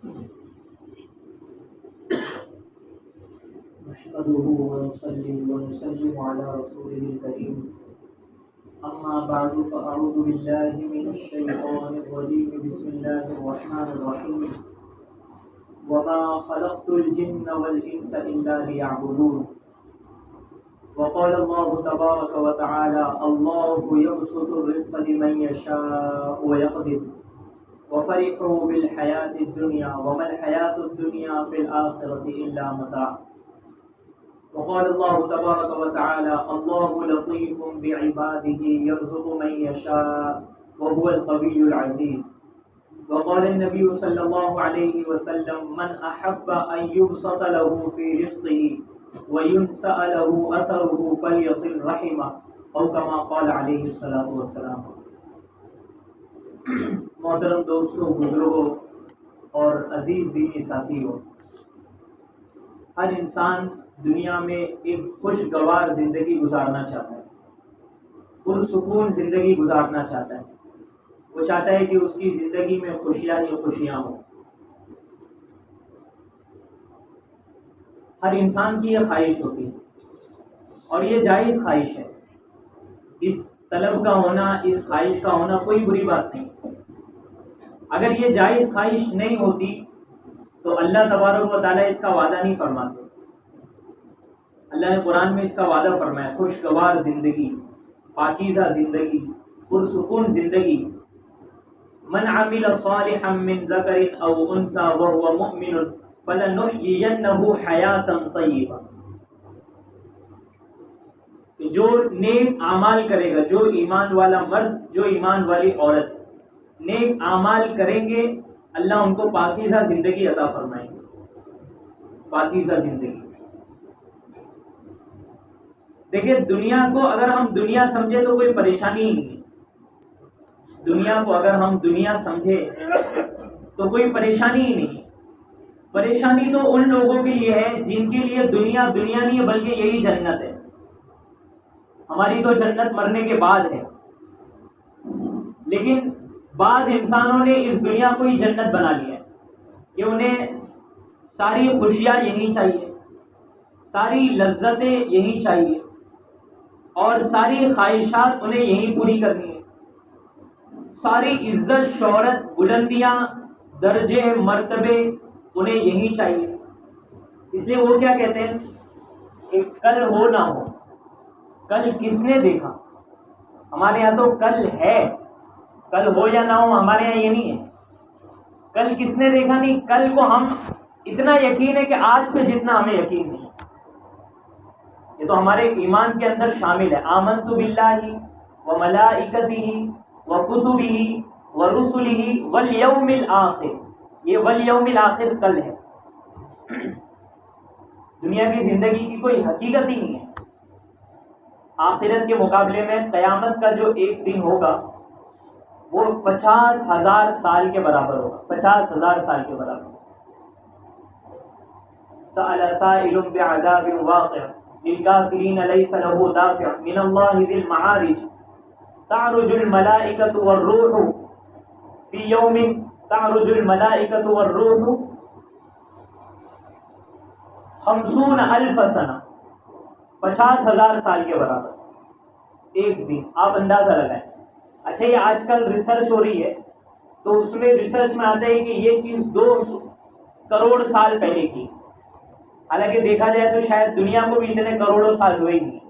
نحمده ونصلي ونسلم على رسوله الكريم أما بعد فأعوذ بالله من الشيطان الرجيم بسم الله الرحمن الرحيم وما خلقت الجن والإنس إلا ليعبدون وقال الله تبارك وتعالى الله يبسط الرزق لمن يشاء ويقدر وفرحوا بالحياة الدنيا وما الحياة الدنيا في الآخرة إلا متاع وقال الله تبارك وتعالى الله لطيف بعباده يرزق من يشاء وهو القوي العزيز وقال النبي صلى الله عليه وسلم من أحب أن يبسط له في رزقه وينسأ له أثره فليصل رحمه أو كما قال عليه الصلاة والسلام۔ محترم دوستوں، بزرگوں اور عزیز دینی ساتھیوں، ہر انسان دنیا میں ایک خوشگوار زندگی گزارنا چاہتا ہے، پرسکون زندگی گزارنا چاہتا ہے۔ وہ چاہتا ہے کہ اس کی زندگی میں خوشیاں ہی خوشیاں ہوں۔ ہر انسان کی یہ خواہش ہوتی ہے اور یہ جائز خواہش ہے۔ اس طلب کا ہونا، اس خواہش کا ہونا کوئی بری بات نہیں۔ اگر یہ جائز خواہش نہیں ہوتی تو اللہ تبارک و تعالیٰ اس کا وعدہ نہیں فرماتے۔ اللہ نے قرآن میں اس کا وعدہ فرمایا، خوشگوار زندگی، پاکیزہ زندگی، پرسکون زندگی۔ من عمل صالحا من ذکر او انثى وهو مؤمن فلنحيينه حیاة طیبہ۔ جو نیک اعمال کرے گا، جو ایمان والا مرد، جو ایمان والی عورت نیک اعمال کریں گے، اللہ ان کو پاکیزہ زندگی عطا فرمائیں گے۔ پاکیزہ زندگی۔ دیکھیں، دنیا کو اگر ہم دنیا سمجھے تو کوئی پریشانی ہی نہیں ہے۔ دنیا کو اگر ہم دنیا سمجھے تو کوئی پریشانی ہی نہیں ہے۔ پریشانی تو ان لوگوں کے لیے ہے جن کے لیے دنیا دنیا نہیں ہے بلکہ یہی جنت ہے۔ ہماری تو جنت مرنے کے بعد ہے، لیکن بعض انسانوں نے اس دنیا کو ہی جنت بنا لیا ہے کہ انہیں ساری خوشیاں یہی چاہیے، ساری لذتیں یہی چاہیے اور ساری خواہشات انہیں یہی پوری کرنی ہے۔ ساری عزت، شہرت، بلندیاں، درجے، مرتبے انہیں یہی چاہیے۔ اس لیے وہ کیا کہتے ہیں کہ کل ہو نہ ہو، کل کس نے دیکھا؟ ہمارے یہاں تو کل ہے، کل ہو یا نہ ہو ہمارے یہاں یہ نہیں ہے۔ کل کس نے دیکھا نہیں، کل کو ہم اتنا یقین ہے کہ آج پہ جتنا ہمیں یقین نہیں۔ یہ تو ہمارے ایمان کے اندر شامل ہے۔ آمنت باللہ وملائکتہ وکتبہ ورسلہ والیوم الآخر۔ یہ والیوم الآخر کل ہے۔ دنیا کی زندگی کی کوئی حقیقت ہی نہیں ہے۔ آخرت کے مقابلے میں قیامت کا جو ایک دن ہوگا وہ 50,000 سال کے برابر ہوگا۔ 50,000 سال کے برابر۔ سأل سائل بعذاب واقع للكافرین لیس له دافع من اللہ ذی المعارج تعرج الملائکۃ والروح فی یوم تعرج الملائکۃ والروح 50,000 سنہ، 50,000 سال کے برابر ایک دن۔ آپ اندازہ لگائیں۔ اچھا، یہ آج کل ریسرچ ہو رہی ہے تو اس میں ریسرچ میں آتا ہے کہ یہ چیز 2 کروڑ سال پہلے کی، حالانکہ دیکھا جائے تو شاید دنیا کو بھی اتنے کروڑوں سال ہوئے ہی نہیں۔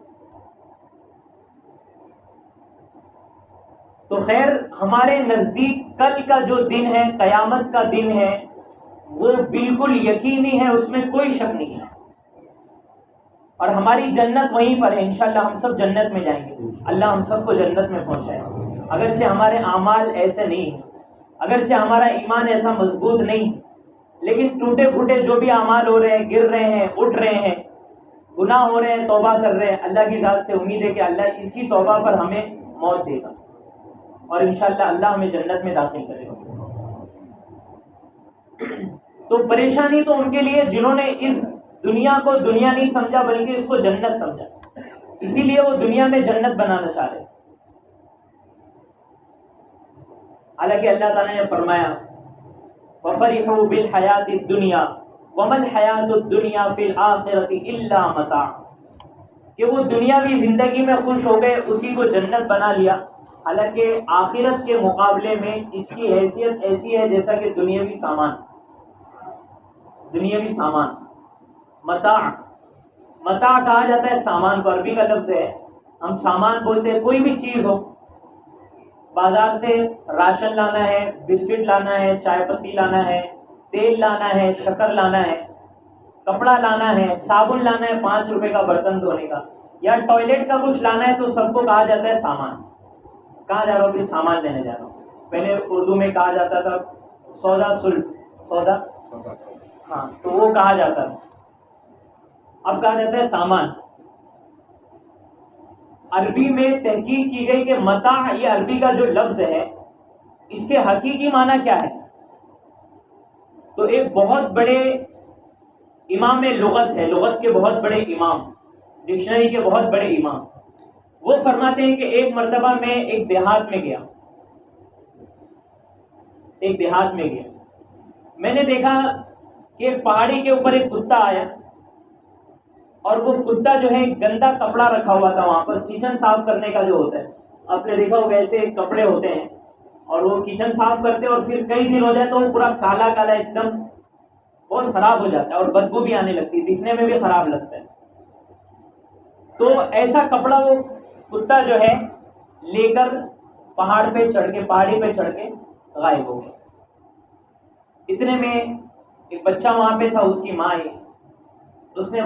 تو خیر، ہمارے نزدیک کل کا جو دن ہے، قیامت کا دن ہے، وہ بالکل یقینی ہے، اس میں کوئی شک نہیں ہے۔ اور ہماری جنت وہیں پر ہے، انشاءاللہ ہم سب جنت میں جائیں گے۔ اللہ ہم سب کو جنت میں پہنچائے۔ اگرچہ ہمارے اعمال ایسے نہیں ہیں، اگرچہ ہمارا ایمان ایسا مضبوط نہیں، لیکن ٹوٹے پھوٹے جو بھی اعمال ہو رہے ہیں، گر رہے ہیں، اٹھ رہے ہیں، گناہ ہو رہے ہیں، توبہ کر رہے ہیں، اللہ کی ذات سے امید ہے کہ اللہ اسی توبہ پر ہمیں موت دے گا اور انشاءاللہ اللہ ہمیں جنت میں داخل کرے گا۔ تو پریشانی تو ان کے لیے جنہوں نے اس دنیا کو دنیا نہیں سمجھا بلکہ اس کو جنت سمجھا، اسی لیے وہ دنیا میں جنت بنانا چاہ رہے۔ حالانکہ اللہ تعالیٰ نے فرمایا وفرحوا بالحیات الدنیا وما الحیات الدنیا فی الآخرۃ الا متاع، کہ وہ دنیاوی زندگی میں خوش ہو گئے، اسی کو جنت بنا لیا، حالانکہ آخرت کے مقابلے میں اس کی حیثیت ایسی ہے جیسا کہ دنیاوی سامان متاع کہا جاتا ہے سامان کو، عربی کا لفظ ہے، ہم سامان بولتے ہیں کوئی بھی چیز ہو، بازار سے راشن لانا ہے، بسکٹ لانا ہے، چائے پتی لانا ہے، تیل لانا ہے، شکر لانا ہے، کپڑا لانا ہے، صابن لانا ہے 5 روپے کا برتن دھونے کا، یا ٹوائلٹ کا کچھ لانا ہے، تو سب کو کہا جاتا ہے سامان. کہاں جا رہا ہوں کہ سامان لینے جا رہا ہوں. پہلے اردو میں کہا جاتا تھا سودا سودا، ہاں تو وہ کہا جاتا تھا، اب کہا جاتا ہے سامان. عربی میں تحقیق کی گئی کہ متاع یہ عربی کا جو لفظ ہے اس کے حقیقی معنی کیا ہے. تو ایک بہت بڑے امام لغت ہے، لغت کے بہت بڑے امام، ڈکشنری کے بہت بڑے امام، وہ فرماتے ہیں کہ ایک مرتبہ میں ایک دیہات میں گیا، میں نے دیکھا کہ ایک پہاڑی کے اوپر ایک کتا آیا، اور وہ کتا جو ہے گندا کپڑا رکھا ہوا تھا وہاں پر، کچن صاف کرنے کا جو ہوتا ہے، آپ نے دیکھا ہوگا ایسے کپڑے ہوتے ہیں اور وہ کچن صاف کرتے ہیں اور پھر کئی دن ہو جائے تو وہ پورا کالا کالا ایک دم بہت خراب ہو جاتا ہے اور بدبو بھی آنے لگتی ہے، دکھنے میں بھی خراب لگتا ہے. تو ایسا کپڑا وہ کتا جو ہے لے کر پہاڑی پہ چڑھ کے غائب ہو گیا. اتنے میں ایک بچہ وہاں پہ تھا، اس کی ماں ہے، اس نے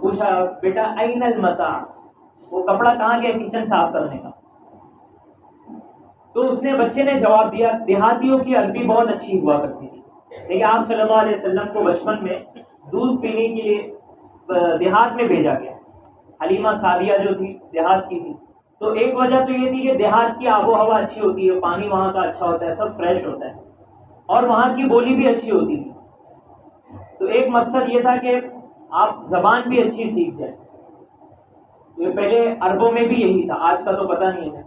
پوچھا بیٹا این المتاع، وہ کپڑا کہاں گیا کچن صاف کرنے کا. تو اس نے بچے نے جواب دیا، دیہاتیوں کی عربی بہت اچھی ہوا کرتی تھی، لیکن آپ صلی اللہ علیہ وسلم کو بچپن میں دودھ پینے کے لیے دیہات میں بھیجا گیا. حلیمہ سعدیہ جو تھی دیہات کی تھی، تو ایک وجہ تو یہ تھی کہ دیہات کی آب و ہوا اچھی ہوتی ہے، پانی وہاں کا اچھا ہوتا ہے، سب فریش ہوتا ہے، اور وہاں کی بولی بھی اچھی ہوتی تھی. تو ایک مقصد یہ تھا کہ آپ زبان بھی اچھی سیکھ جائیں. یہ پہلے عربوں میں بھی یہی تھا، آج کا تو پتہ نہیں ہے.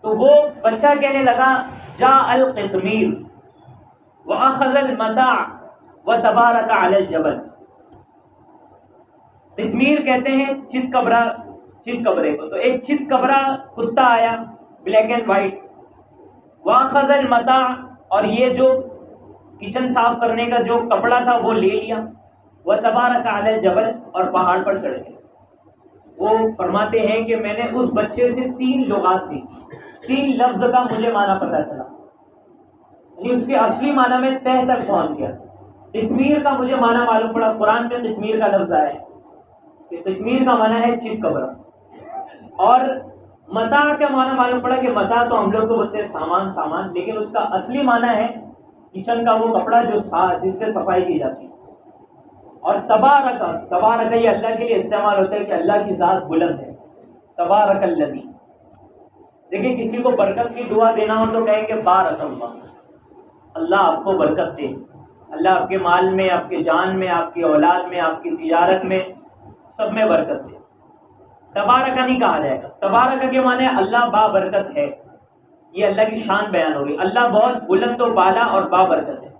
تو وہ بچہ کہنے لگا جاء القطمیر واخذ المتاع وتبارك على الجبل. قطمیر کہتے ہیں چت کبرے کو. تو ایک چت کبرا کتا آیا بلیک اینڈ وائٹ، واخذ المتاع، اور یہ جو کچن صاف کرنے کا جو کپڑا تھا وہ لے لیا، وتبارك على الجبل، اور پہاڑ پر چڑھ گئے. وہ فرماتے ہیں کہ میں نے اس بچے سے 3 لغات سیکھی، 3 لفظ کا مجھے معنی پتہ چلا، یعنی اس کے اصلی معنی میں تہ تک پہنچ گیا. قطمیر کا مجھے معنی معلوم پڑا، قرآن میں قطمیر کا لفظ آیا ہے کہ قطمیر کا معنی ہے چت کبرا. اور متاع کا معنی معلوم پڑا کہ متاع تو ہم لوگ تو بولتے ہیں سامان، لیکن اس کا اصلی معنی ہے کچن کا وہ کپڑا جو جس سے صفائی کی جاتی ہے. اور تبارک یہ اللہ کے لیے استعمال ہوتا ہے کہ اللہ کی ذات بلند ہے. تبارک الذی، دیکھیں کسی کو برکت کی دعا دینا ہو تو کہیں کہ بارک اللہ، اللہ آپ کو برکت دے، اللہ آپ کے مال میں، آپ کے جان میں، آپ کی اولاد میں، آپ کی تجارت میں، سب میں برکت دے. تبارک نہیں کہا جائے گا. تبارک کے معنی اللہ با برکت ہے، یہ اللہ کی شان بیان ہوگی، اللہ بہت بلند و بالا اور با برکت ہے.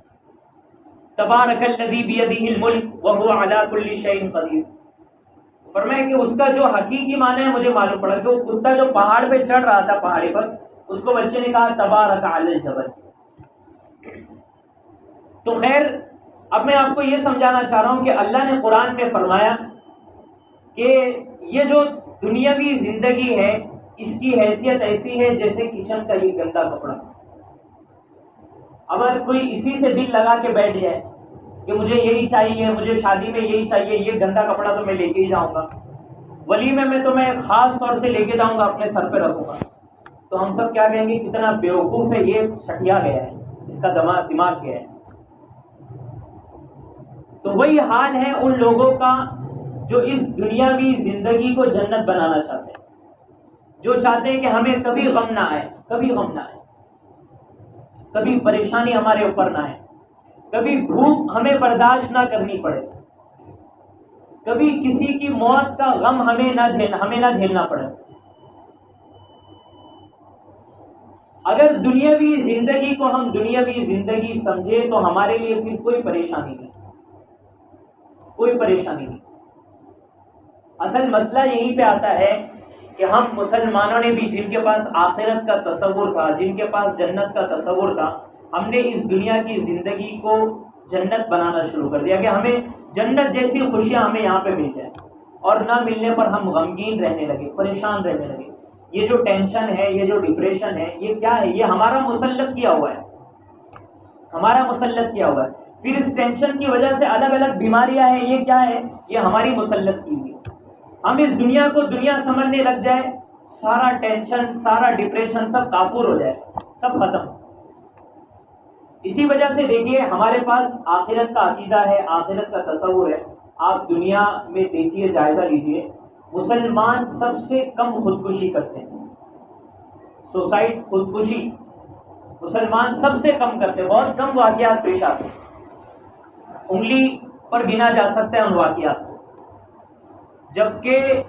تبارک الذی بیدہ الملک وہو علی کل شیء قدیر. فرمایا کہ اس کا جو حقیقی معنی ہے مجھے معلوم پڑا کہ وہ کتا جو پہاڑ پہ چڑھ رہا تھا پہاڑی پر، اس کو بچے نے کہا تبارک علی الجبل. تو خیر اب میں آپ کو یہ سمجھانا چاہ رہا ہوں کہ اللہ نے قرآن میں فرمایا کہ یہ جو دنیاوی زندگی ہے اس کی حیثیت ایسی ہے جیسے کچن کا یہ گندا کپڑا. اگر کوئی اسی سے دل لگا کے بیٹھ جائے کہ مجھے یہی چاہیے، مجھے شادی میں یہی چاہیے، یہ گندا کپڑا تو میں لے کے ہی جاؤں گا، ولیمے میں تو میں خاص طور سے لے کے جاؤں گا، اپنے سر پہ رکھوں گا، تو ہم سب کیا کہیں گے کتنا بیوقوف ہے، یہ سٹیا گیا ہے، اس کا دماغ گیا ہے. تو وہی حال ہے ان لوگوں کا جو اس دنیاوی زندگی کو جنت بنانا چاہتے ہیں، جو چاہتے ہیں کہ ہمیں کبھی غم نہ آئے، کبھی پریشانی ہمارے اوپر نہ آئے، کبھی بھوک ہمیں برداشت نہ کرنی پڑے، کبھی کسی کی موت کا غم ہمیں نہ جھیلنا پڑے. اگر دنیاوی زندگی کو ہم دنیاوی زندگی سمجھے تو ہمارے لیے پھر کوئی پریشانی نہیں، کوئی پریشانی نہیں۔ اصل مسئلہ یہیں پہ آتا ہے کہ ہم مسلمانوں نے بھی، جن کے پاس آخرت کا تصور تھا، جن کے پاس جنت کا تصور تھا، ہم نے اس دنیا کی زندگی کو جنت بنانا شروع کر دیا کہ ہمیں جنت جیسی خوشیاں ہمیں یہاں پہ مل جائیں، اور نہ ملنے پر ہم غمگین رہنے لگے، پریشان رہنے لگے۔ یہ جو ٹینشن ہے، یہ جو ڈپریشن ہے، یہ کیا ہے؟ یہ ہمارا مسلط کیا ہوا ہے، ہمارا مسلط کیا ہوا ہے۔ پھر اس ٹینشن کی وجہ سے الگ الگ بیماریاں ہیں، یہ کیا ہے؟ یہ ہماری مسلط کی ہوئی ہے۔ ہم اس دنیا کو دنیا سمجھنے لگ جائے، سارا ٹینشن، سارا ڈپریشن سب کافور ہو جائے، سب ختم۔ اسی وجہ سے دیکھیے ہمارے پاس آخرت کا عقیدہ ہے، آخرت کا تصور ہے۔ آپ دنیا میں دیکھیے، جائزہ لیجیے، مسلمان سب سے کم خودکشی کرتے ہیں، سوسائڈ، خودکشی مسلمان سب سے کم کرتے ہیں، بہت کم واقعات پیش آتے ہیں، انگلی پر گنا جا سکتا ہے ان واقعات کو۔ جبکہ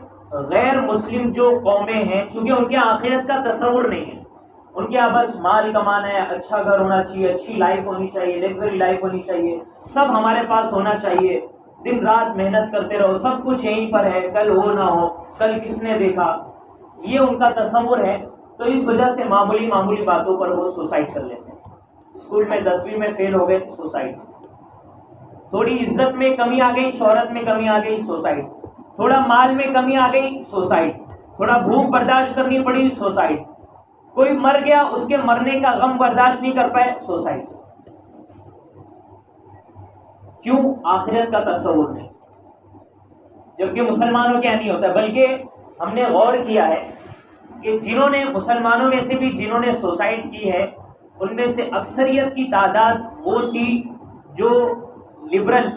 غیر مسلم جو قومیں ہیں، چونکہ ان کے آخرت کا تصور نہیں ہے، ان کے یہاں بس مال کمانا ہے، اچھا گھر ہونا چاہیے، اچھی لائف ہونی چاہیے، لگژری لائف ہونی چاہیے، سب ہمارے پاس ہونا چاہیے، دن رات محنت کرتے رہو، سب کچھ یہیں پر ہے، کل ہو نہ ہو، کل کس نے دیکھا، یہ ان کا تصور ہے۔ تو اس وجہ سے معمولی معمولی باتوں پر وہ سوسائڈ کر لیتے ہیں۔ اسکول میں 10ویں میں فیل ہو گئے، سوسائڈ۔ تھوڑی عزت میں کمی آ گئی، شہرت میں کمی آ گئی، سوسائڈ۔ تھوڑا مال میں کمی آ گئی، سوسائڈ۔ تھوڑا بھوک برداشت کرنی پڑی، سوسائڈ۔ کوئی مر گیا، اس کے مرنے کا غم برداشت نہیں کر پائے، سوسائڈ۔ کیوں؟ آخرت کا تصور نہیں۔ جبکہ مسلمانوں کے یہاں نہیں ہوتا، بلکہ ہم نے غور کیا ہے کہ جنہوں نے، مسلمانوں میں سے بھی جنہوں نے سوسائڈ کی ہے، ان میں سے اکثریت کی تعداد وہ تھی جو لبرل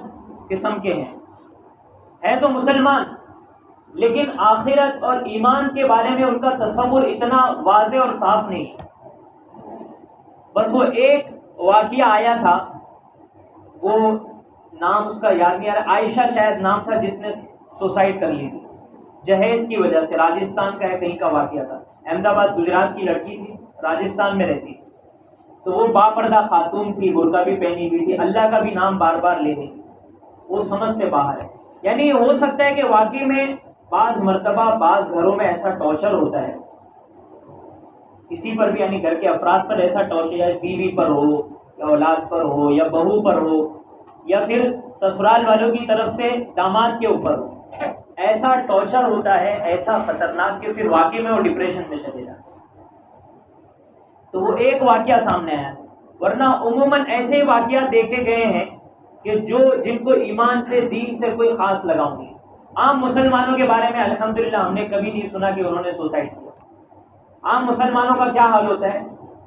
قسم کے ہیں، ہے تو مسلمان، لیکن آخرت اور ایمان کے بارے میں ان کا تصور اتنا واضح اور صاف نہیں۔ بس وہ ایک واقعہ آیا تھا، وہ نام اس کا یاد نہیں آ رہا، عائشہ شاید نام تھا، جس نے سوسائڈ کر لی تھی جہیز کی وجہ سے۔ راجستھان کا ہے، کہیں کا واقعہ تھا، احمد آباد گجرات کی لڑکی تھی، راجستھان میں رہتی تھی، تو وہ باپردہ خاتون تھی، برقع بھی پہنی ہوئی تھی، اللہ کا بھی نام بار بار لے رہی تھی، وہ سمجھ سے باہر ہے۔ یعنی ہو سکتا ہے کہ واقعی میں بعض مرتبہ بعض گھروں میں ایسا ٹارچر ہوتا ہے کسی پر بھی، یعنی گھر کے افراد پر ایسا ٹارچر، یا بیوی پر ہو، یا اولاد پر ہو، یا بہو پر ہو، یا پھر سسرال والوں کی طرف سے داماد کے اوپر ہو، ایسا ٹارچر ہوتا ہے، ایسا خطرناک کہ پھر واقعی میں وہ ڈپریشن میں چلے جاتے۔ تو وہ ایک واقعہ سامنے آیا، ورنہ عموماً ایسے واقعات دیکھے گئے ہیں کہ جن کو ایمان سے، دین سے کوئی خاص لگاؤ نہیں۔ عام مسلمانوں کے بارے میں الحمدللہ ہم نے کبھی نہیں سنا کہ انہوں نے سوسائڈ کیا۔ عام مسلمانوں کا کیا حال ہوتا ہے؟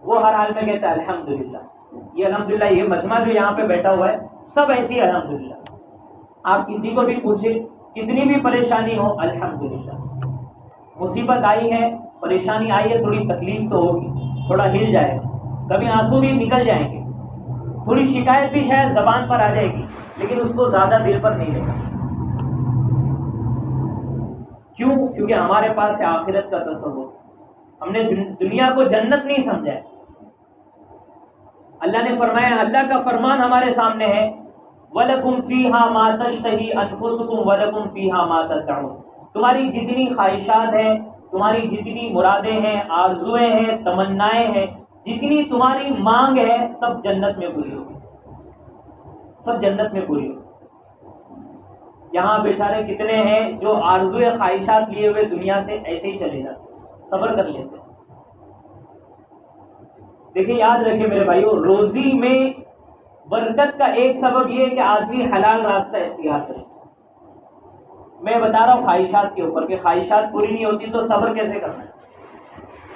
وہ ہر حال میں کہتا ہے الحمدللہ۔ یہ الحمدللہ، یہ مجمع جو یہاں پہ بیٹھا ہوا ہے، سب ایسی الحمدللہ۔ آپ کسی کو بھی پوچھیں، کتنی بھی پریشانی ہو، الحمدللہ۔ مصیبت آئی ہے، پریشانی آئی ہے، تھوڑی تکلیف تو ہوگی، تھوڑا ہل جائے گا، کبھی آنسو بھی نکل جائیں گے، تھوڑی شکایت بھی شاید زبان پر آ جائے گی، لیکن اس کو زیادہ دل پر نہیں لے گا۔ کیوں؟ کیونکہ ہمارے پاس ہے آخرت کا تصور، ہم نے دنیا کو جنت نہیں سمجھا ہے۔ اللہ نے فرمایا، اللہ کا فرمان ہمارے سامنے ہے، وَلَكُمْ فِيهَا مَا تَشْتَهِي أَنفُسُكُمْ وَلَكُمْ فِيهَا مَا تَدَّعُونَ۔ تمہاری جتنی خواہشات ہیں، تمہاری جتنی مرادیں ہیں، آرزویں ہیں، تمنائیں ہیں، جتنی تمہاری مانگ ہے، سب جنت میں پوری ہوگی، سب جنت میں پوری ہوگی۔ یہاں بیچارے کتنے ہیں جو آرزویں خواہشات لیے ہوئے دنیا سے ایسے ہی چلے جاتے، صبر کر لیتے۔ دیکھیں، یاد رکھیں میرے بھائیو، روزی میں برکت کا ایک سبب یہ ہے کہ آدمی حلال راستہ اختیار کرے۔ میں بتا رہا ہوں خواہشات کے اوپر کہ خواہشات پوری نہیں ہوتی تو صبر کیسے کرنا ہے؟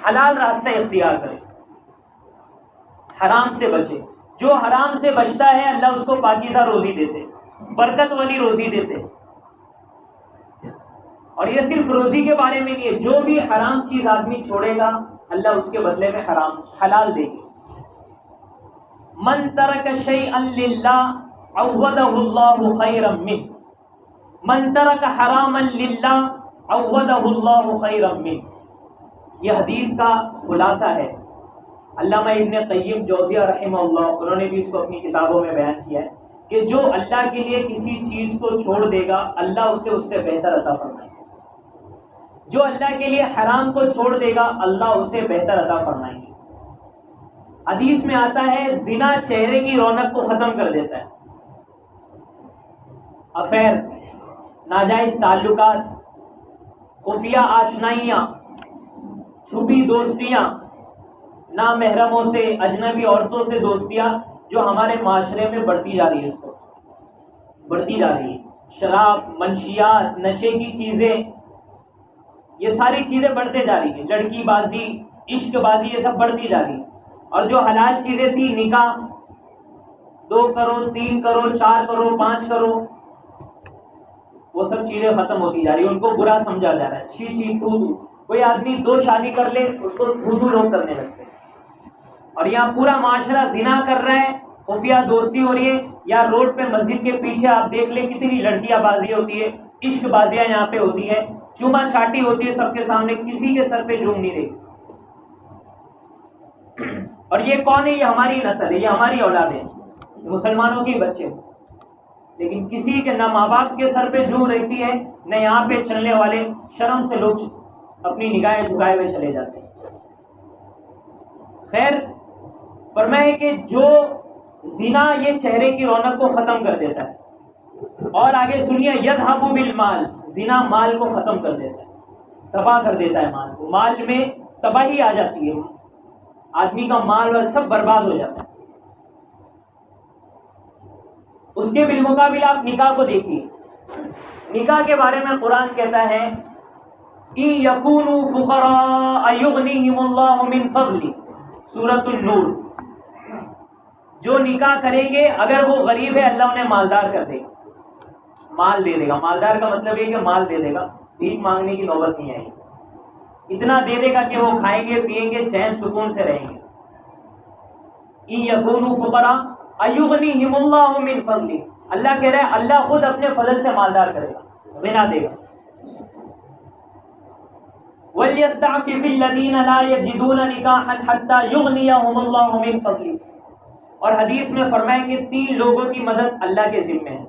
حلال راستہ اختیار کرے، حرام سے بچے۔ جو حرام سے بچتا ہے اللہ اس کو پاکیزہ روزی دیتے، برکت والی روزی دیتے۔ اور یہ صرف روزی کے بارے میں نہیں ہے، جو بھی حرام چیز آدمی چھوڑے گا اللہ اس کے بدلے میں حلال دے گی۔ من ترک شیئا للہ عوضہ اللہ خیرا منہ، من ترک حراما للہ عوضہ اللہ خیرا منہ۔ یہ حدیث کا خلاصہ ہے علامہ ابن قیم جوزیہ رحمہ اللہ، انہوں نے بھی اس کو اپنی کتابوں میں بیان کیا ہے کہ جو اللہ کے لیے کسی چیز کو چھوڑ دے گا اللہ اسے اس سے بہتر عطا فرمائے گا، جو اللہ کے لیے حرام کو چھوڑ دے گا اللہ اسے بہتر عطا فرمائیں گے۔ حدیث میں آتا ہے زنا چہرے کی رونق کو ختم کر دیتا ہے۔ افیئر، ناجائز تعلقات، خفیہ آشنائیاں، چھپی دوستیاں، نامحرموں سے، اجنبی عورتوں سے دوستیاں جو ہمارے معاشرے میں بڑھتی جا رہی ہے، اس کو بڑھتی جا رہی ہے، شراب، منشیات، نشے کی چیزیں، یہ ساری چیزیں بڑھتے جا رہی ہیں، لڑکی بازی، عشق بازی، یہ سب بڑھتی جا رہی ہے۔ اور جو حلال چیزیں تھیں، نکاح، 2 کروڑ 3 کروڑ 4 کروڑ 5 کروڑ، وہ سب چیزیں ختم ہوتی جا رہی ہیں، ان کو برا سمجھا جا رہا ہے، چھی چھی تھو تھو۔ کوئی آدمی 2 شادی کر لے اس کو تھو تھو لوگ کرنے لگتے ہیں، اور یہاں پورا معاشرہ زنا کر رہا ہے، خفیہ دوستی ہو رہی ہے، یا روڈ پہ مسجد کے پیچھے آپ دیکھ لیں کتنی لڑکیاں بازی ہوتی ہے، عشق بازیاں یہاں پہ ہوتی ہے، چوما چھاٹی ہوتی ہے سب کے سامنے، کسی کے سر پہ جھوم نہیں رہی۔ اور یہ کون ہے؟ یہ ہماری نسل ہے، یہ ہماری اولاد ہے، مسلمانوں کے بچے، لیکن کسی کے نہ ماں باپ کے سر پہ جھوم رہتی ہے، نہ یہاں پہ چلنے والے شرم سے لوگ اپنی نگاہیں جھکائے ہوئے چلے جاتے ہیں۔ خیر، فرمائے کہ جو زنا یہ چہرے کی رونق کو ختم کر دیتا ہے، اور آگے سنیے یذھب بالمال، زنا مال کو ختم کر دیتا ہے، تباہ کر دیتا ہے مال کو، مال میں تباہی آ جاتی ہے، آدمی کا مال اور سب برباد ہو جاتا ہے۔ اس کے بالمقابل آپ نکاح کو دیکھیے، نکاح کے بارے میں قرآن کہتا ہے إِن يَكُونُوا فُقَرَاءَ يُغْنِيهِمُ اللَّهُ مِن فَضْلِهِ، سورۃ النور۔ جو نکاح کریں گے اگر وہ غریب ہے اللہ انہیں مالدار کر دے گا، مال دے دے گا۔ مالدار کا مطلب یہ کہ مال دے دے گا، بھیک مانگنے کی نوبت نہیں آئے گی، اتنا دے دے گا کہ وہ کھائیں گے پیئیں گے چین سکون سے رہیں گے۔ إِن يَكُونُوا فُقَرَاءَ يُغْنِيهِمُ اللَّهُ مِن فَضْلِهِ، اللہ کہہ رہا ہے اللہ خود اپنے فضل سے مالدار کرے گا، غنا دے گا۔ وَلْيَسْتَعْفِفِ الَّذِينَ لَا يَجِدُونَ نِكَاحًا حَتَّى يُغْنِيَهُمُ اللَّهُ مِن فَضْلِهِ، اور حدیث میں فرمایا کہ 3 لوگوں کی مدد اللہ کے ذمہ ہے،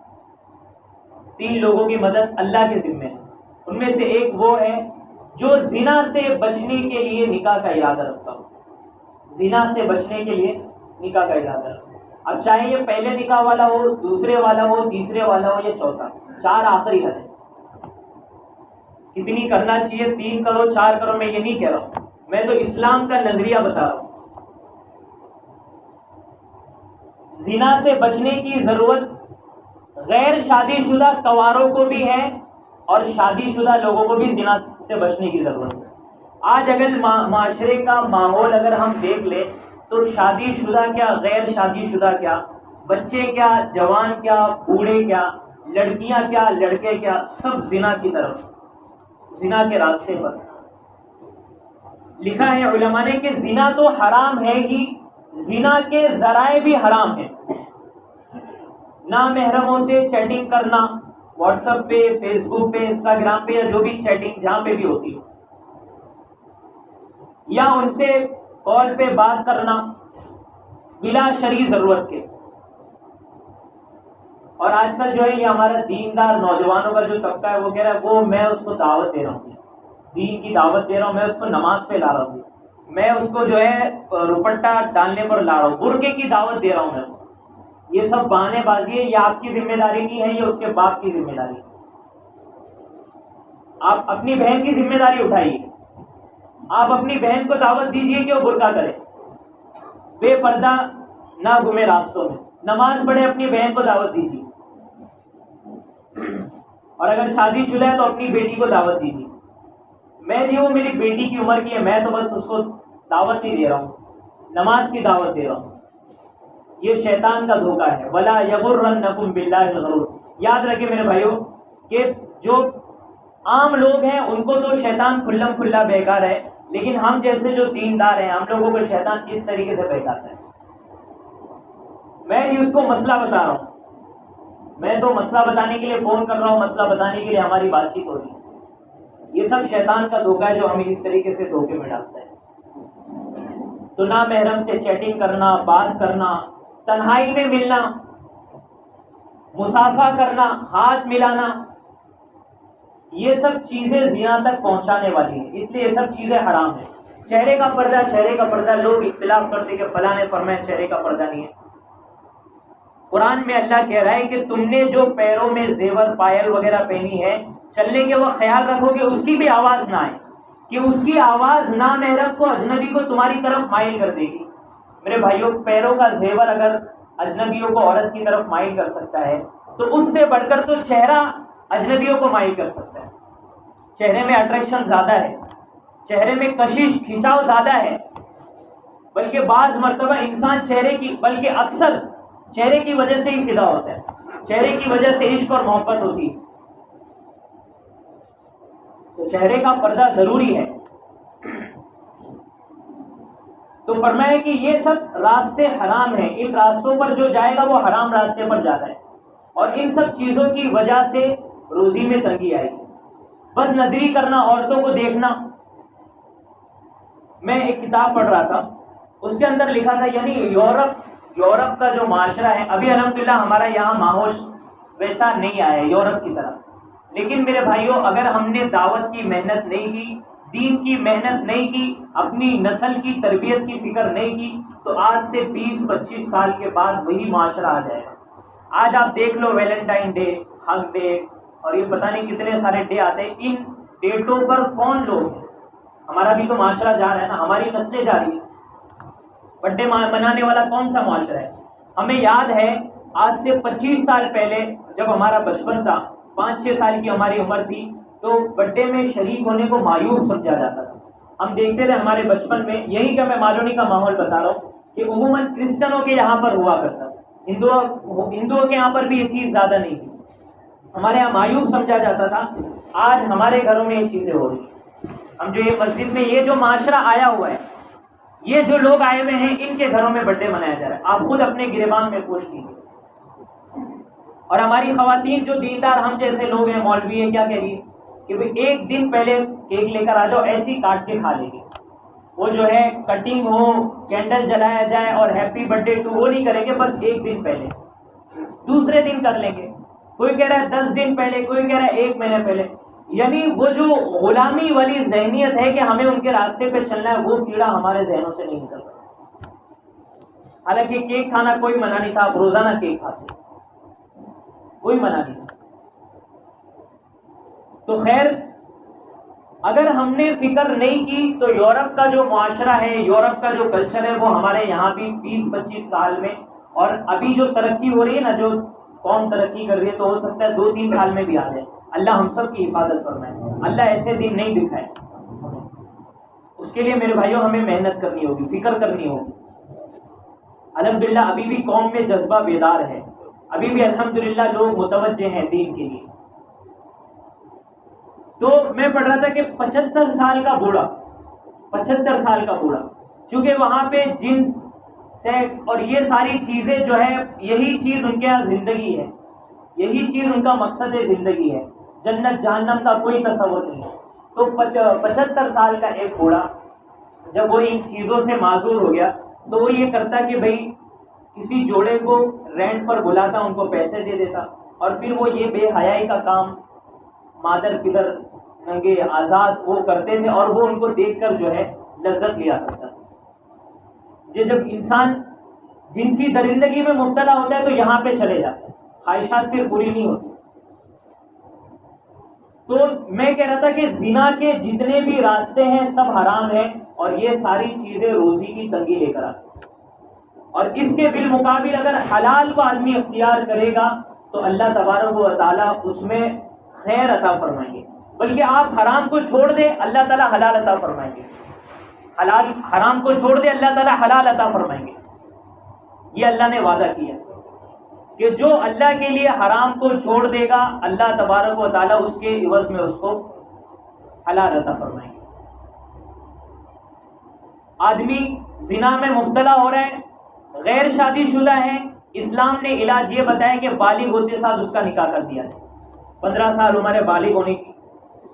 3 لوگوں کی مدد اللہ کے ذمہ ہے۔ ان میں سے ایک وہ ہے جو زنا سے بچنے کے لیے نکاح کا ارادہ رکھتا ہو، زنا سے بچنے کے لیے نکاح کا ارادہ رکھتا ہو، اب چاہے یہ پہلے نکاح والا ہو، دوسرے والا ہو، تیسرے والا ہو یا چوتھا، 4 آخری حد ہے۔ کتنی کرنا چاہیے، 3 کروڑ 4 کروڑ، میں یہ نہیں کہہ رہا ہوں، میں تو اسلام کا نظریہ بتا رہا ہوں۔ زنا سے بچنے کی ضرورت غیر شادی شدہ کنواروں کو بھی ہے اور شادی شدہ لوگوں کو بھی زنا سے بچنے کی ضرورت ہے۔ آج اگر معاشرے کا ماحول اگر ہم دیکھ لیں تو شادی شدہ کیا، غیر شادی شدہ کیا، بچے کیا، جوان کیا، بوڑھے کیا، لڑکیاں کیا، لڑکے کیا، سب زنا کی طرف، زنا کے راستے پر۔ لکھا ہے علماء نے کہ زنا تو حرام ہے ہی، زنا کے ذرائع بھی حرام ہیں۔ نامحرموں سے چیٹنگ کرنا، واٹس ایپ پہ، فیس بک پہ، انسٹاگرام پہ، یا جو بھی چیٹنگ جہاں پہ بھی ہوتی ہو، یا ان سے کال پہ بات کرنا بلا شرعی ضرورت کے۔ اور آج کل جو ہے یہ ہمارا دیندار نوجوانوں کا جو طبقہ ہے وہ کہہ رہا ہے وہ میں اس کو دعوت دے رہا ہوں، دین کی دعوت دے رہا ہوں، میں اس کو نماز پہ لا رہا ہوں، میں اس کو جو ہے روپٹا ڈالنے پر لا رہا ہوں، برقعے کی دعوت دے رہا ہوں میں اس کو۔ یہ سب بہانے بازی ہے، یہ آپ کی ذمہ داری نہیں ہے، یہ اس کے باپ کی ذمہ داری ہے۔ آپ اپنی بہن کی ذمہ داری اٹھائیے، آپ اپنی بہن کو دعوت دیجیے کہ وہ برقع کرے، بے پردہ نہ گھومے راستوں میں، نماز پڑھے، اپنی بہن کو دعوت دیجیے، اور اگر شادی شدہ ہے تو اپنی بیٹی کو دعوت دیجیے۔ میں جی وہ میری بیٹی کی عمر کی ہے، میں تو بس اس کو دعوت ہی دے رہا ہوں، نماز کی دعوت دے رہا ہوں۔ یہ شیطان کا دھوکہ ہے، وَلَا يَغُرَّنَّكُمْ بِاللَّهِ الْغَرُورُ۔ یاد رکھیں میرے بھائیو کہ جو عام لوگ ہیں ان کو تو شیطان کھلم کھلا بہکا رہا ہے، لیکن ہم جیسے جو دیندار ہیں ہم لوگوں کو شیطان کس طریقے سے بہکاتا ہے۔ میں جی اس کو مسئلہ بتا رہا ہوں، میں تو مسئلہ بتانے کے لیے فون کر رہا ہوں، مسئلہ بتانے کے لیے ہماری بات چیت ہو رہی ہے۔ یہ سب شیطان کا دھوکہ ہے جو ہمیں اس طریقے سے دھوکے میں ڈالتا ہے۔ تو نامحرم سے چیٹنگ کرنا، بات کرنا، تنہائی میں ملنا، مصافحہ کرنا، ہاتھ ملانا، یہ سب چیزیں زنا تک پہنچانے والی ہیں، اس لیے یہ سب چیزیں حرام ہیں۔ چہرے کا پردہ، لوگ اختلاف کرتے کہ فلاں نے فرمایا چہرے کا پردہ نہیں ہے۔ قرآن میں اللہ کہہ رہا ہے کہ تم نے جو پیروں میں زیور پائل وغیرہ پہنی ہے، چلنے کے وقت خیال رکھو کہ اس کی بھی آواز نہ آئے، کہ اس کی آواز نامحرم کو، اجنبی کو تمہاری طرف مائل کر دے گی۔ میرے بھائیوں، پیروں کا زیور اگر اجنبیوں کو عورت کی طرف مائل کر سکتا ہے تو اس سے بڑھ کر تو چہرہ اجنبیوں کو مائل کر سکتا ہے۔ چہرے میں اٹریکشن زیادہ ہے، چہرے میں کشش کھینچاؤ زیادہ ہے، بلکہ بعض مرتبہ انسان بلکہ اکثر چہرے کی وجہ سے ہی فدا ہوتا ہے، چہرے کی وجہ سے عشق اور محبت ہوتی ہے۔ تو چہرے کا پردہ ضروری ہے۔ تو فرمایا کہ یہ سب راستے حرام ہیں، ان راستوں پر جو جائے گا وہ حرام راستے پر جاتا ہے، اور ان سب چیزوں کی وجہ سے روزی میں تنگی آئے گی۔ بد نظری کرنا، عورتوں کو دیکھنا۔ میں ایک کتاب پڑھ رہا تھا، اس کے اندر لکھا تھا، یعنی یورپ کا جو معاشرہ ہے، ابھی الحمدللہ ہمارا یہاں ماحول ویسا نہیں آیا ہے یورپ کی طرح، لیکن میرے بھائیوں اگر ہم نے دعوت کی محنت نہیں کی، دین کی محنت نہیں کی، اپنی نسل کی تربیت کی فکر نہیں کی، تو آج سے 20-25 سال کے بعد وہی معاشرہ آ جائے گا۔ آج آپ دیکھ لو، ویلنٹائن ڈے، ہگ ڈے، اور یہ پتہ نہیں کتنے سارے ڈے آتے ہیں، ان ڈیٹوں پر کون لوگ ہیں؟ ہمارا بھی تو معاشرہ جا رہا ہے نا، ہماری نسلیں جا رہی ہیں۔ برتھ ڈے منانے والا کون سا معاشرہ ہے؟ ہمیں یاد ہے آج سے 25 سال پہلے جب ہمارا بچپن تھا، 5-6 سال کی ہماری عمر تھی، تو برتھ ڈے میں شریک ہونے کو مایوس سمجھا جاتا تھا۔ ہم دیکھتے تھے ہمارے بچپن میں، یہی کہ میں مالونی کا ماحول بتا رہا ہوں، کہ عموماً کرسچنوں کے یہاں پر ہوا کرتا تھا، ہندوؤں کے یہاں پر بھی یہ چیز زیادہ نہیں تھی، ہمارے یہاں مایوس سمجھا جاتا تھا۔ آج ہمارے گھروں میں یہ چیزیں ہو رہی ہیں۔ ہم جو یہ مسجد میں یہ جو معاشرہ آیا ہوا ہے، یہ جو لوگ آئے ہوئے ہیں، ان کے گھروں میں برتھ ڈے منایا جا رہا ہے۔ آپ خود اپنے گریبان میں پوچھ لیجیے۔ اور ہماری خواتین جو دیندار ہم جیسے لوگ ہیں، مولوی ہیں، کیا کہہ رہی ہے کہ بھئی ایک دن پہلے کیک لے کر آ جاؤ، ایسی کاٹ کے کھا لیں گے۔ وہ جو ہے کٹنگ ہو، کینڈل جلایا جائے اور ہیپی برتھ ڈے ٹو، وہ نہیں کریں گے، بس ایک دن پہلے، دوسرے دن کر لیں گے۔ کوئی کہہ رہا ہے 10 دن پہلے، کوئی کہہ رہا ہے 1 مہینے پہلے۔ یعنی وہ جو غلامی والی ذہنیت ہے کہ ہمیں ان کے راستے پہ چلنا ہے، وہ کیڑا ہمارے ذہنوں سے نہیں نکل رہا۔ حالانکہ کیک کھانا کوئی منع نہیں تھا، آپ روزانہ کیک کھاتے، کوئی منع نہیں تھا۔ تو خیر، اگر ہم نے فکر نہیں کی تو یورپ کا جو معاشرہ ہے، یورپ کا جو کلچر ہے، وہ ہمارے یہاں بھی 20-25 سال میں، اور ابھی جو ترقی ہو رہی ہے نا، جو قوم ترقی کر رہی ہے، تو ہو سکتا ہے 2-3 سال میں بھی آ جائے۔ اللہ ہم سب کی حفاظت فرمائے، اللہ ایسے دن نہیں دکھائے۔ اس کے لیے میرے بھائیوں ہمیں محنت کرنی ہوگی، فکر کرنی ہوگی۔ الحمدللہ ابھی بھی قوم میں جذبہ بیدار ہے، ابھی بھی الحمدللہ لوگ متوجہ ہیں دین کے لیے۔ تو میں پڑھ رہا تھا کہ 75 سال کا بوڑھا، چونکہ وہاں پہ جنس، سیکس اور یہ ساری چیزیں جو ہے، یہی چیز ان کے یہاں زندگی ہے، یہی چیز ان کا مقصد زندگی ہے، جنت جہنم کا کوئی تصور نہیں ہے۔ تو 75 سال کا ایک بوڑھا جب وہ ان چیزوں سے معذور ہو گیا، تو وہ یہ کرتا کہ بھئی کسی جوڑے کو رینٹ پر بلاتا، ان کو پیسے دے دیتا، اور پھر وہ یہ بے حیائی کا کام مادر پدر ننگے آزاد وہ کرتے تھے، اور وہ ان کو دیکھ کر جو ہے لذت لیا کرتا۔ جب انسان جنسی درندگی میں مبتلا ہوتا ہے تو یہاں پہ چلے جاتے ہیں، خواہشات پھر پوری نہیں ہوتی۔ تو میں کہہ رہا تھا کہ زنا کے جتنے بھی راستے ہیں سب حرام ہیں، اور یہ ساری چیزیں روزی کی تنگی لے کر آتی ہیں، اور اس کے بالمقابل اگر حلال کو آدمی اختیار کرے گا تو اللہ تبارک و تعالیٰ اس میں خیر عطا فرمائیں گے۔ بلکہ آپ حرام کو چھوڑ دیں، اللہ تعالیٰ حلال عطا فرمائیں گے۔ حرام کو چھوڑ دیں، اللہ تعالیٰ حلال عطا فرمائیں گے۔ یہ اللہ نے وعدہ کیا کہ جو اللہ کے لیے حرام کو چھوڑ دے گا، اللہ تبارک و تعالیٰ اس کے عوض میں اس کو حلال عطا فرمائیں گے۔ آدمی زنا میں مبتلا ہو رہے ہیں، غیر شادی شدہ ہیں، اسلام نے علاج یہ بتایا کہ بالغ ہوتے ساتھ اس کا نکاح کر دیا ہے۔ 15 سال عمر ہے بالغ ہونے کی،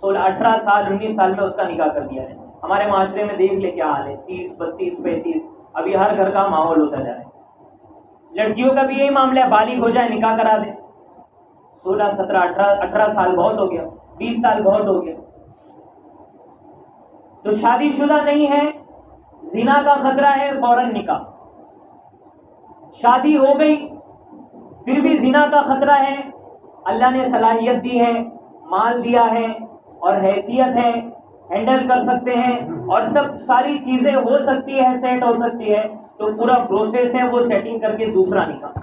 18 سال 19 سال میں اس کا نکاح کر دیا ہے۔ ہمارے معاشرے میں دیکھ لے کیا حال ہے، 30 32 35 ابھی ہر گھر کا ماحول ہوتا جا رہا ہے. لڑکیوں کا بھی یہی معاملہ ہے, بالغ ہو جائے نکاح کرا دیں. 16 17 18 سال بہت ہو گیا, 20 سال بہت ہو گیا. تو شادی شدہ نہیں ہے, زنا کا خطرہ ہے, فوراً نکاح. شادی ہو گئی پھر بھی زنا کا خطرہ ہے, اللہ نے صلاحیت دی ہے, مال دیا ہے اور حیثیت ہے, ہینڈل کر سکتے ہیں اور سب ساری چیزیں ہو سکتی ہے, سیٹ ہو سکتی ہے, تو پورا پروسیس ہے وہ سیٹنگ کر کے دوسرا نکاح,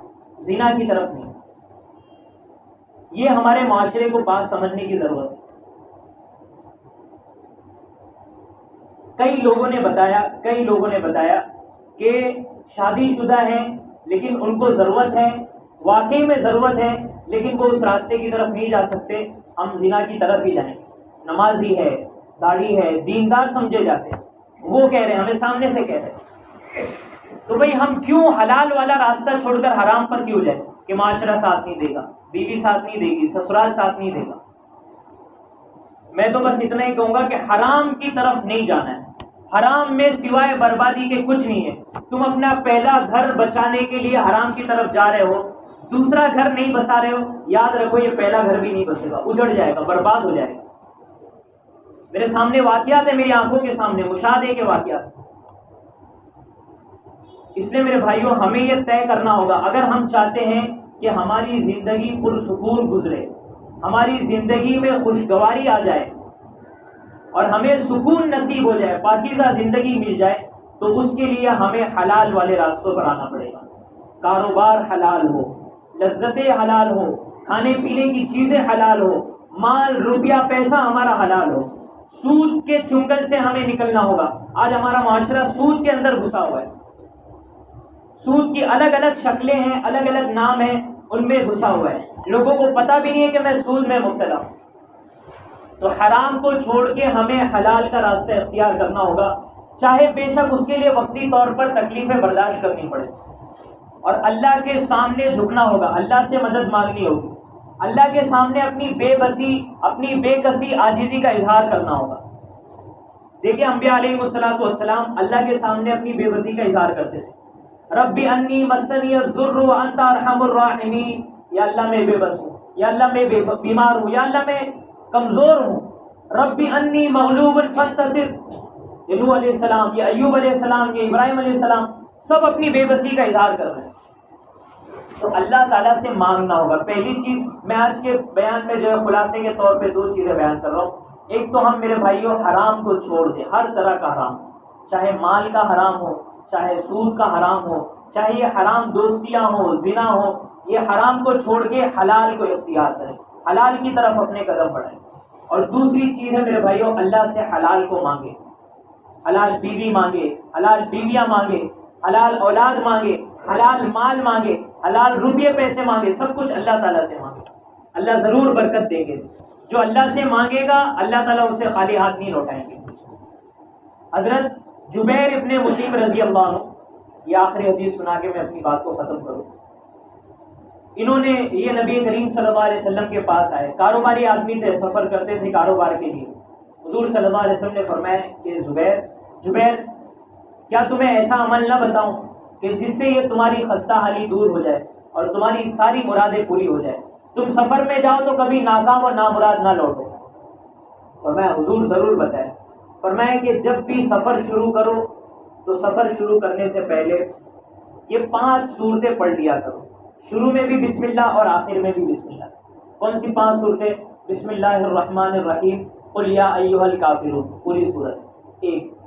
زنا کی طرف نہیں. یہ ہمارے معاشرے کو بات سمجھنے کی ضرورت ہے. کئی لوگوں نے بتایا کہ شادی شدہ ہیں لیکن ان کو ضرورت ہے, واقعی میں ضرورت ہے, لیکن وہ اس راستے کی طرف نہیں جا سکتے, ہم زنا کی طرف ہی جائیں. نمازی ہے, داڑھی ہے, دیندار سمجھے جاتے ہیں, وہ کہہ رہے ہیں, ہمیں سامنے سے کہہ رہے ہیں. تو بھئی ہم کیوں حلال والا راستہ چھوڑ کر حرام پر کیوں جائیں کہ معاشرہ ساتھ نہیں دے گا, بیوی ساتھ نہیں دے گی, سسرال ساتھ نہیں دے گا. میں تو بس اتنا ہی کہوں گا کہ حرام کی طرف نہیں جانا ہے. حرام میں سوائے بربادی کے کچھ نہیں ہے. تم اپنا پہلا گھر بچانے کے لیے حرام کی طرف جا رہے ہو, دوسرا گھر نہیں بسا رہے ہو, یاد رکھو یہ پہلا گھر بھی نہیں بسے گا, اجڑ جائے گا, برباد ہو جائے گا. میرے سامنے واقعات ہیں, میری آنکھوں کے سامنے مشاہدے کے واقعات. اس لیے میرے بھائیوں ہمیں یہ طے کرنا ہوگا, اگر ہم چاہتے ہیں کہ ہماری زندگی پرسکون گزرے, ہماری زندگی میں خوشگواری آ جائے اور ہمیں سکون نصیب ہو جائے, پاکیزہ زندگی مل جائے, تو اس کے لیے ہمیں حلال والے راستوں پر آنا پڑے گا. کاروبار حلال ہو, لذتیں حلال ہو, کھانے پینے کی چیزیں حلال ہو, مال روپیہ پیسہ ہمارا حلال ہو. سود کے چنگل سے ہمیں نکلنا ہوگا. آج ہمارا معاشرہ سود کے اندر گھسا ہوا ہے. سود کی الگ الگ شکلیں ہیں, الگ الگ نام ہیں, ان میں گھسا ہوا ہے. لوگوں کو پتہ بھی نہیں ہے کہ میں سود میں مبتلا ہوں. تو حرام کو چھوڑ کے ہمیں حلال کا راستہ اختیار کرنا ہوگا, چاہے بے شک اس کے لیے وقتی طور پر تکلیفیں برداشت کرنی پڑے, اور اللہ کے سامنے جھکنا ہوگا, اللہ سے مدد مانگنی ہوگی, اللہ کے سامنے اپنی بے بسی, اپنی بے کسی عاجزی کا اظہار کرنا ہوگا. دیکھیں انبیاء علیہ السلام اللہ کے سامنے اپنی بے بسی کا اظہار کرتے تھے. ربی انی مسنی الضر وانت ارحم الراحمین, یا اللہ میں بے بس ہوں, یا اللہ میں بیمار ہوں, یا اللہ میں کمزور ہوں. ربی انی مغلوب فانتصر, یہ نوح علیہ السلام, یہ ایوب علیہ السلام, یہ ابراہیم علیہ السلام, سب اپنی بے بسی کا اظہار کر رہے ہیں. تو اللہ تعالیٰ سے مانگنا ہوگا. پہلی چیز میں آج کے بیان میں جو ہے خلاصے کے طور پہ 2 چیزیں بیان کر رہا ہوں. ایک تو ہم میرے بھائیوں حرام کو چھوڑ دیں, ہر طرح کا حرام, چاہے مال کا حرام ہو, چاہے سود کا حرام ہو, چاہے یہ حرام دوستیاں ہو, زنا ہو, یہ حرام کو چھوڑ کے حلال کو اختیار کریں, حلال کی طرف اپنے قدم بڑھائیں. اور دوسری چیز ہے میرے بھائیوں, اللہ سے حلال کو مانگے, حلال بیوی مانگے, حلال بیویاں مانگے, حلال اولاد مانگے, حلال مال مانگے, حلال روپیے پیسے مانگے, سب کچھ اللہ تعالیٰ سے مانگے. اللہ ضرور برکت دیں گے. جو اللہ سے مانگے گا اللہ تعالیٰ اسے خالی ہاتھ نہیں لوٹائیں گے. حضرت جبیر ابن مطعم رضی اللہ عنہ, یہ آخری حدیث سنا کے میں اپنی بات کو ختم کروں. انہوں نے, یہ نبی کریم صلی اللہ علیہ وسلم کے پاس آئے, کاروباری آدمی تھے, سفر کرتے تھے کاروبار کے لیے. حضور صلی اللہ علیہ وسلم نے فرمایا کہ جبیر کیا تمہیں ایسا عمل نہ بتاؤں کہ جس سے یہ تمہاری خستہ حالی دور ہو جائے اور تمہاری ساری مرادیں پوری ہو جائے. تم سفر میں جاؤ تو کبھی ناکام اور نامراد نہ لوٹو. فرمایا حضور ضرور بتائیں. فرمایا کہ جب بھی سفر شروع کرو تو سفر شروع کرنے سے پہلے یہ 5 صورتیں پڑھ لیا کرو, شروع میں بھی بسم اللہ اور آخر میں بھی بسم اللہ. کون سی 5 صورتیں؟ بسم اللہ الرحمن الرحیم, قل یا ایھا الکافرون, پوری صورت. ایک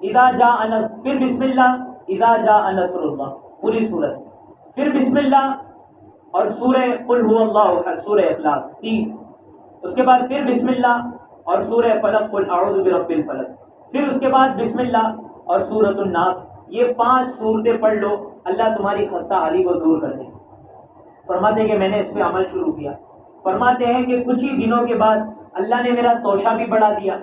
اذا جاء نصر, پھر بسم اللہ اذا جاء نصر اللہ, پوری صورت. پھر بسم اللہ اور سورہ قل هو اللہ احد, سورہ اخلاص 3. اس کے بعد پھر بسم اللہ اور سورہ فلق, قل اعوذ برب الفلق. پھر اس کے بعد بسم اللہ اور سورۃ الناس. یہ 5 صورتیں پڑھ لو, اللہ تمہاری خستہ حالی کو دور کر دے. فرماتے ہیں کہ میں نے اس پہ عمل شروع کیا. فرماتے ہیں کہ کچھ ہی دنوں کے بعد اللہ نے میرا توشہ بھی بڑھا دیا.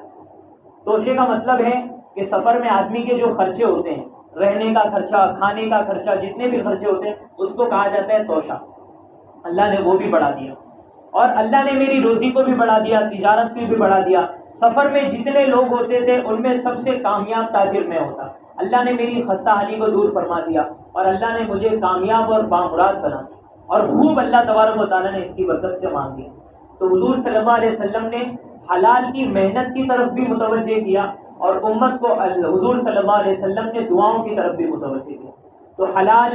توشے کا مطلب ہے کہ سفر میں آدمی کے جو خرچے ہوتے ہیں, رہنے کا خرچہ, کھانے کا خرچہ, جتنے بھی خرچے ہوتے ہیں اس کو کہا جاتا ہے توشہ. اللہ نے وہ بھی بڑھا دیا. اور اللہ نے میری روزی کو بھی بڑھا دیا, تجارت کو بھی بڑھا دیا. سفر میں جتنے لوگ ہوتے تھے ان میں سب سے کامیاب تاجر میں ہوتا. اللہ نے میری خستہ حالی کو دور فرما دیا اور اللہ نے مجھے کامیاب اور بامراد بنا دیا، اور خوب اللہ تبارک و تعالیٰ نے اس کی برکت سے مانگ دی۔ تو حضور صلی اللہ علیہ وسلم نے حلال کی محنت کی طرف بھی متوجہ کیا، اور امت کو حضور صلی اللہ علیہ وسلم نے دعاؤں کی طرف بھی متوجہ کیا۔ تو حلال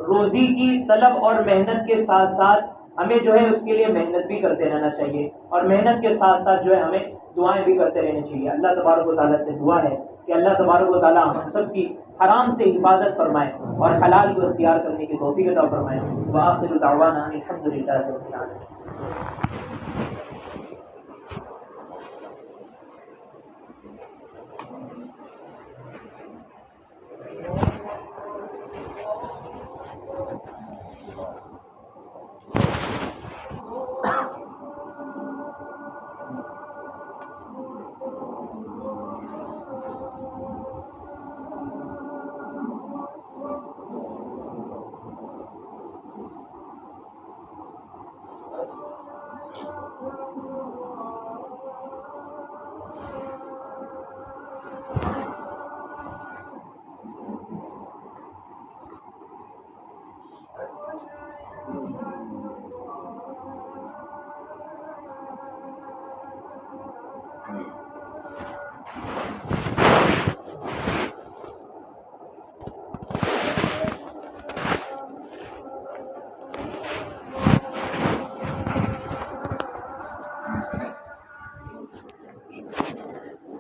روزی کی طلب اور محنت کے ساتھ ساتھ ہمیں جو ہے اس کے لیے محنت بھی کرتے رہنا چاہیے، اور محنت کے ساتھ ساتھ جو ہے ہمیں دعائیں بھی کرتے رہنا چاہیے۔ اللہ تبارک و تعالیٰ سے دعا ہے کہ اللہ تبارک و تعالیٰ ہم سب کی حرام سے حفاظت فرمائے اور حلال کو اختیار کرنے کی توفیق عطا فرمائے۔ وآخر دعوانا ان الحمد للہ رب العالمین۔